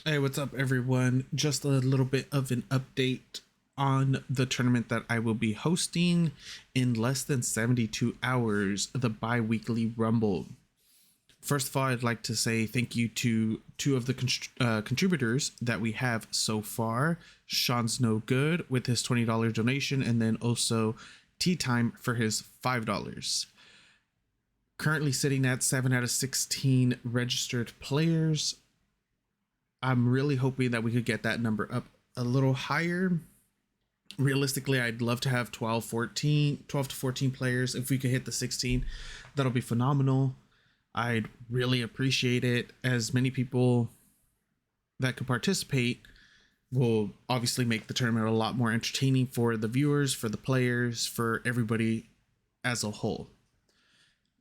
Hey, what's up, everyone? Just a little bit of an update on the tournament that I will be hosting in less than 72 hours, the bi weekly Rumble. First of all, I'd like to say thank you to two of the contributors that we have so far. Sean's No Good with his $20 donation, and then also Tea Time for his $5. Currently sitting at 7 out of 16 registered players. I'm really hoping that we could get that number up a little higher. Realistically, I'd love to have 12 to 14 players. If we could hit the 16, that'll be phenomenal. I'd really appreciate it, as many people that could participate will obviously make the tournament a lot more entertaining for the viewers, for the players, for everybody as a whole.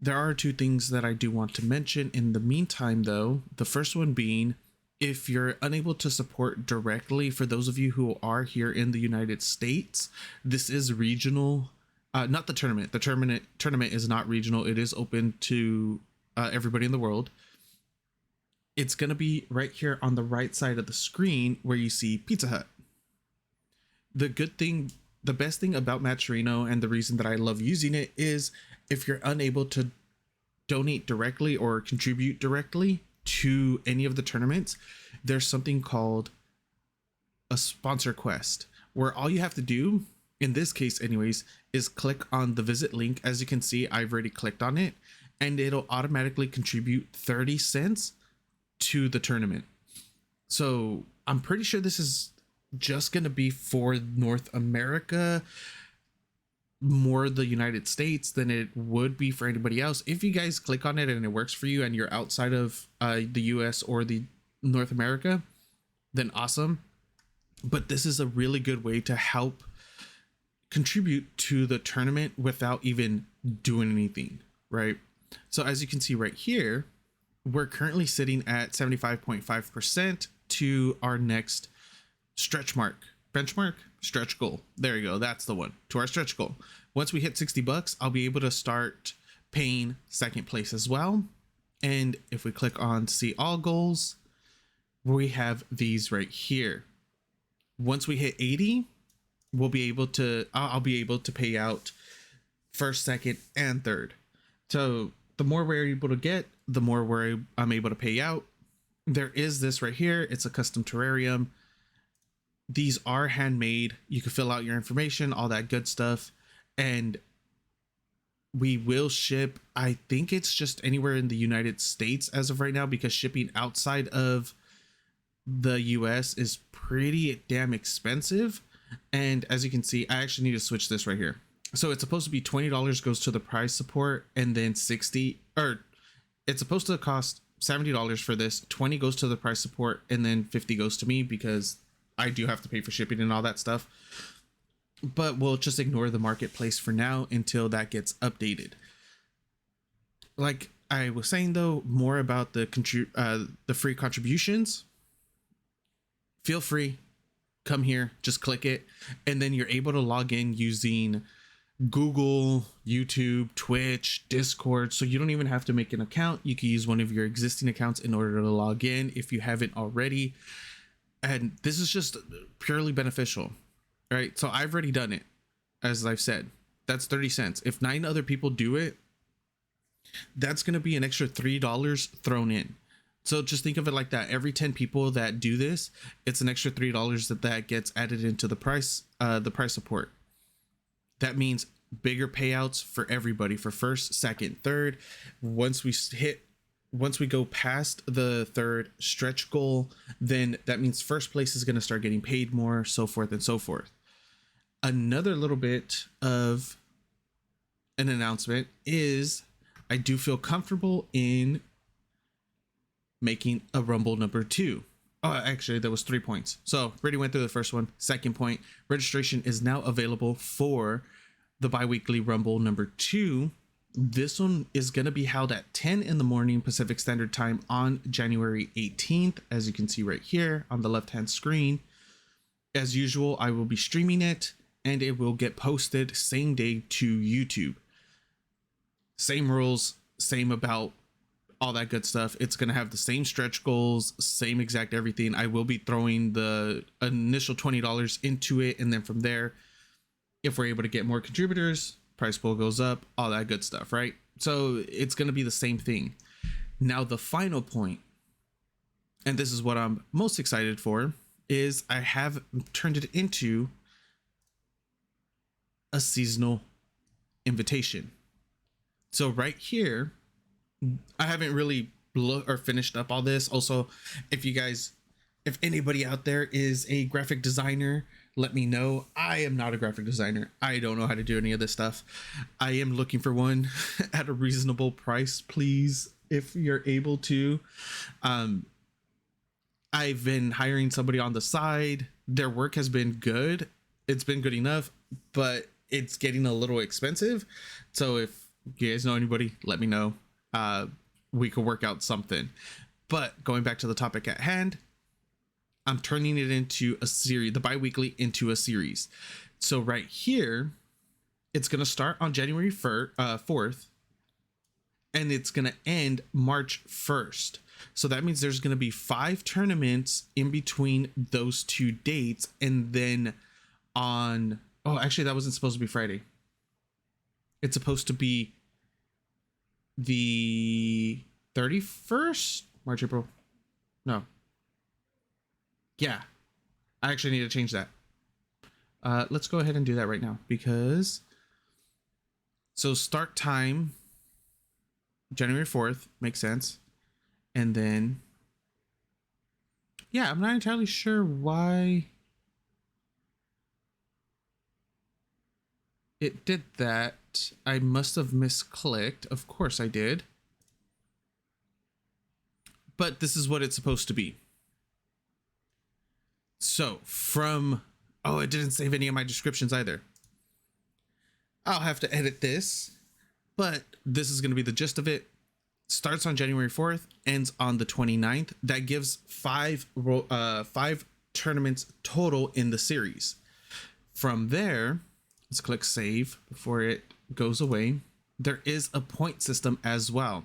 There are two things that I do want to mention in the meantime, though. The first one being, if you're unable to support directly, for those of you who are here in the United States, this is regional. Not the tournament. The tournament is not regional. It is open to everybody in the world. It's going to be right here on the right side of the screen where you see Pizza Hut. The best thing about Matcherino, and the reason that I love using it, is if you're unable to donate directly or contribute directly to any of the tournaments, there's something called a sponsor quest, where all you have to do, in this case anyways, is click on the visit link. As you can see, I've already clicked on it, and it'll automatically contribute 30 cents to the tournament. So I'm pretty sure this is just going to be for North America, more the United States than it would be for anybody else. If you guys click on it and it works for you and you're outside of the US or the North America, then awesome. But this is a really good way to help contribute to the tournament without even doing anything, right? So as you can see right here, we're currently sitting at 75.5% to our next benchmark stretch goal. There you go, that's the one, to our stretch goal. Once we hit 60 bucks, I'll be able to start paying second place as well. And if we click on see all goals, we have these right here. Once we hit 80, I'll be able to pay out first, second, and third. So the more we're able to get, the more I'm able to pay out. There is this right here. It's a custom terrarium. These are handmade. You can fill out your information, all that good stuff. And we will ship, I think it's just anywhere in the United States as of right now, because shipping outside of the US is pretty damn expensive. And as you can see, I actually need to switch this right here. So it's supposed to be $20 goes to the prize support, and then 60, or it's supposed to cost $70 for this, 20 goes to the price support, and then 50 goes to me, because I do have to pay for shipping and all that stuff. But we'll just ignore the marketplace for now until that gets updated. Like I was saying, though, more about the free contributions. Feel free, come here, just click it, and then you're able to log in using Google, YouTube, Twitch, Discord. So you don't even have to make an account. You can use one of your existing accounts in order to log in if you haven't already. And this is just purely beneficial, right? So I've already done it. As I've said, that's 30 cents. If 9 other people do it, that's going to be an extra $3 thrown in. So just think of it like that. Every 10 people that do this, it's an extra $3 that gets added into the price support. That means bigger payouts for everybody, for first, second, third. Once we go past the third stretch goal, then that means first place is going to start getting paid more, so forth and so forth. Another little bit of an announcement is I do feel comfortable in making a Rumble number 2. Oh, actually, there was 3 points. So already went through the first one. Second point, registration is now available for the bi-weekly Rumble number 2. This one is going to be held at 10 in the morning Pacific Standard Time on January 18th, as you can see right here on the left-hand screen. As usual, I will be streaming it, and it will get posted same day to YouTube. Same rules, same about all that good stuff. It's going to have the same stretch goals, same exact everything. I will be throwing the initial $20 into it, and then from there, if we're able to get more contributors, price pool goes up, all that good stuff, right? So it's going to be the same thing. Now the final point, and this is what I'm most excited for, is I have turned it into a seasonal invitation. So right here, I haven't really looked or finished up all this. Also, if anybody out there is a graphic designer, let me know. I am not a graphic designer. I don't know how to do any of this stuff. I am looking for one at a reasonable price, please, if you're able to. I've been hiring somebody on the side. Their work has been good. It's been good enough, but it's getting a little expensive. So if you guys know anybody, let me know. We could work out something. But going back to the topic at hand, I'm turning it into a series, the bi-weekly into a series. So right here, it's going to start on January 4th, and it's going to end March 1st. So that means there's going to be 5 tournaments in between those 2 dates. And then actually that wasn't supposed to be Friday. It's supposed to be the 31st, March, April. No. Yeah, I actually need to change that. Let's go ahead and do that right now, because so start time January 4th makes sense. And then, yeah, I'm not entirely sure why it did that. I must have misclicked. Of course I did. But this is what it's supposed to be. So it didn't save any of my descriptions either. I'll have to edit this, but this is going to be the gist of it. Starts on January 4th, ends on the 29th. That gives 5 tournaments total in the series. From there, let's click save before it goes away. There is a point system as well.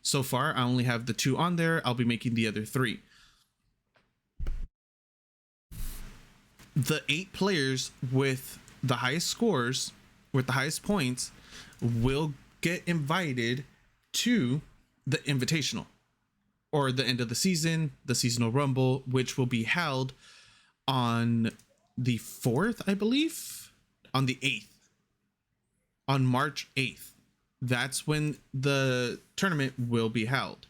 So far, I only have the 2 on there. I'll be making the other 3. The 8 players with the highest scores, with the highest points, will get invited to the invitational, or the end of the season, the seasonal rumble, which will be held on the 4th, I believe, on the 8th, on March 8th. That's when the tournament will be held.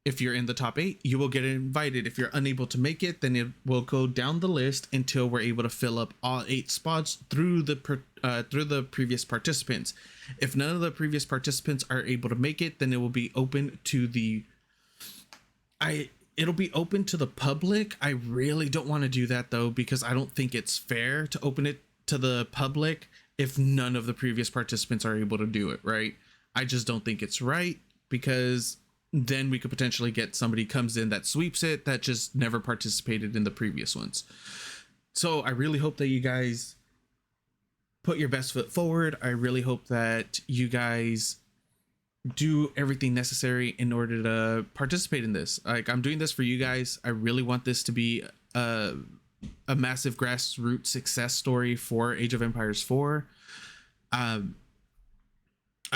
If you're in the top 8, you will get invited. If you're unable to make it, then it will go down the list until we're able to fill up all 8 spots through the previous participants. If none of the previous participants are able to make it, then it will be open to the public. I really don't want to do that though, because I don't think it's fair to open it to the public if none of the previous participants are able to do it, right? I just don't think it's right, because then we could potentially get somebody comes in that sweeps it, that just never participated in the previous ones. So I really hope that you guys put your best foot forward. I really hope that you guys do everything necessary in order to participate in this. Like, I'm doing this for you guys. I really want this to be a massive grassroots success story for Age of Empires 4. I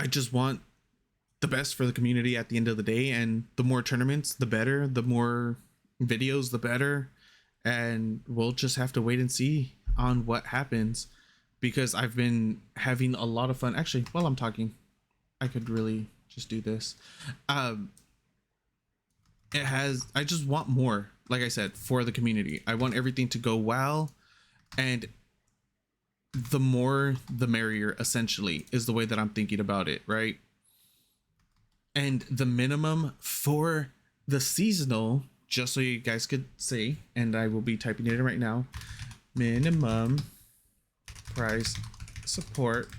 just want the best for the community at the end of the day, and the more tournaments the better, the more videos the better, and we'll just have to wait and see on what happens, because I've been having a lot of fun. Actually, while I'm talking, I could really just do this. I just want more, like I said, for the community. I want everything to go well, and the more the merrier, essentially, is the way that I'm thinking about it, right? And the minimum for the seasonal, just so you guys could see, and I will be typing it in right now, minimum price support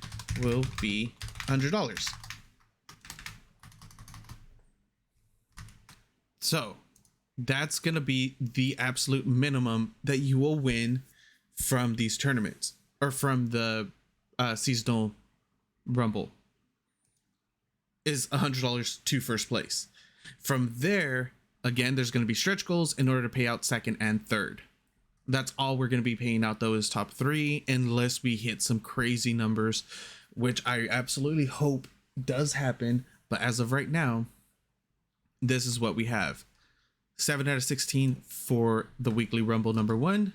will be $100. So that's going to be the absolute minimum that you will win from these tournaments, or from the seasonal rumble. is $100 to first place. From there, again, there's going to be stretch goals in order to pay out second and third. That's all we're going to be paying out, though, is top 3, unless we hit some crazy numbers, which I absolutely hope does happen. But as of right now, this is what we have. 7 out of 16 for the weekly Rumble number 1.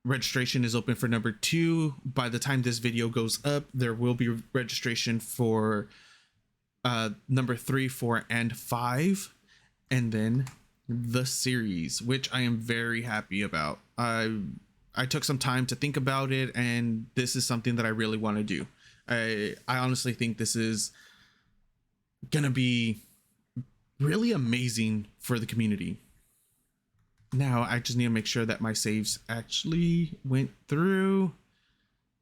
Registration is open for number 2. By the time this video goes up, there will be registration for number 3, 4, and 5. And then the series, which I am very happy about. I took some time to think about it, and this is something that I really want to do. I honestly think this is gonna be really amazing for the community. Now I just need to make sure that my saves actually went through.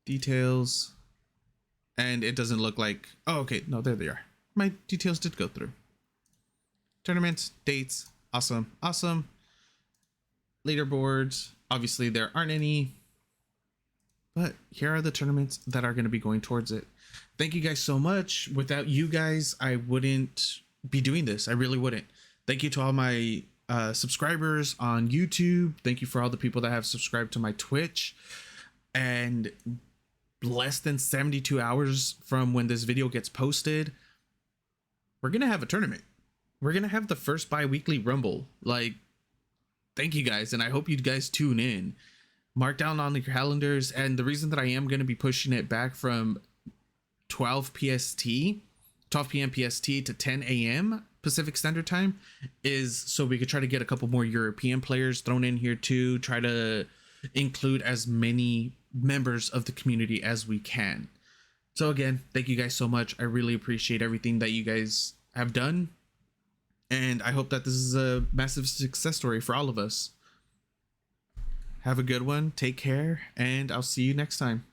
Details, and it doesn't look like, oh, okay, no, there they are. My details did go through. Tournaments, dates, awesome. Leaderboards, obviously there aren't any, but here are the tournaments that are going to be going towards it. Thank you guys so much. Without you guys, I wouldn't be doing this. I really wouldn't. Thank you to all my subscribers on YouTube. Thank you for all the people that have subscribed to my Twitch. And less than 72 hours from when this video gets posted, we're gonna have a tournament. We're gonna have the first bi-weekly Rumble. Like, thank you guys, and I hope you guys tune in. Mark down on your calendars. And the reason that I am going to be pushing it back from 12 p.m. PST to 10 a.m. Pacific Standard Time is so we could try to get a couple more European players thrown in here too. Try to include as many members of the community as we can. So again, thank you guys so much. I really appreciate everything that you guys have done. And I hope that this is a massive success story for all of us. Have a good one. Take care. And I'll see you next time.